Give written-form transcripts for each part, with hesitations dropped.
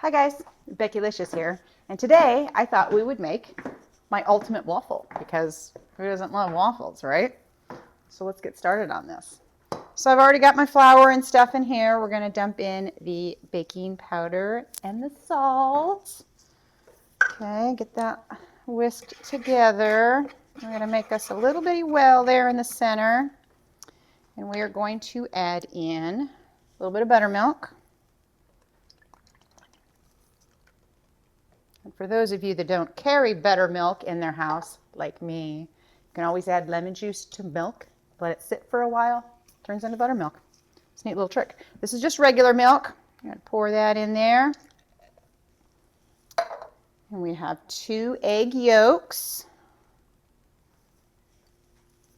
Hi guys, Becki-licious here, and today I thought we would make my ultimate waffle because who doesn't love waffles, right? So let's get started on this. So I've already got my flour and stuff in here. We're going to dump in the baking powder and the salt. Okay, get that whisked together. We're going to make us a little bitty well there in the center, and we are going to add in a little bit of buttermilk. And for those of you that don't carry buttermilk in their house, like me, you can always add lemon juice to milk, let it sit for a while, turns into buttermilk. It's a neat little trick. This is just regular milk. I'm going to pour that in there. And we have 2 egg yolks.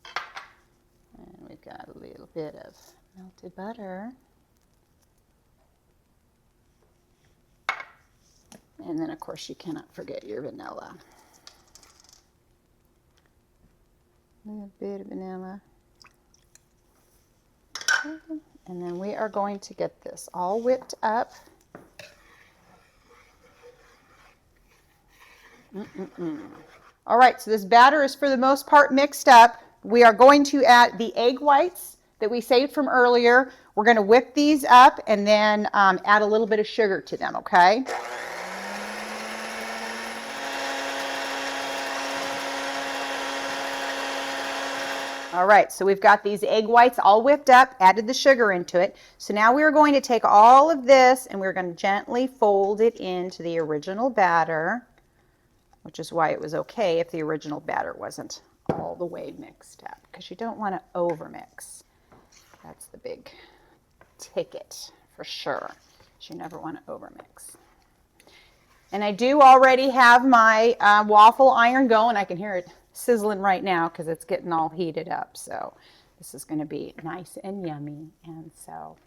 And we've got a little bit of melted butter. And then, of course, you cannot forget your vanilla. A little bit of vanilla. And then we are going to get this all whipped up. All right, so this batter is for the most part mixed up. We are going to add the egg whites that we saved from earlier. We're going to whip these up and then add a little bit of sugar to them, okay? All right, so we've got these egg whites all whipped up, added the sugar into it. So now we are going to take all of this and we're going to gently fold it into the original batter, which is why it was okay if the original batter wasn't all the way mixed up, because you don't want to overmix. That's the big ticket for sure. You never want to overmix. And I do already have my waffle iron going. I can hear it sizzling right now because it's getting all heated up. So this is going to be nice and yummy. And so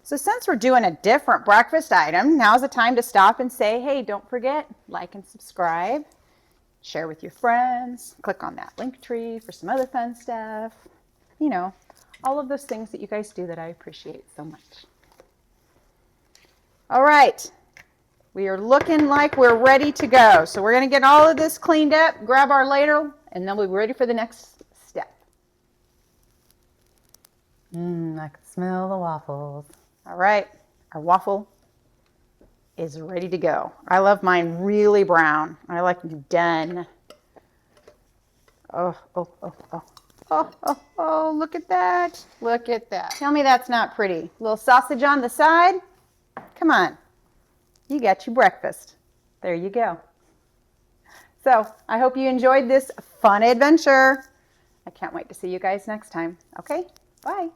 since we're doing a different breakfast item, now's the time to stop and say, hey, don't forget, like and subscribe, share with your friends, click on that link tree for some other fun stuff. You know, all of those things that you guys do that I appreciate so much. All right. We are looking like we're ready to go. So we're going to get all of this cleaned up, grab our ladle, and then we'll be ready for the next step. I can smell the waffles. All right, our waffle is ready to go. I love mine really brown. I like them done. Oh, look at that. Look at that. Tell me that's not pretty. Little sausage on the side. Come on. You got your breakfast. There you go. So I hope you enjoyed this fun adventure. I can't wait to see you guys next time. Okay, bye.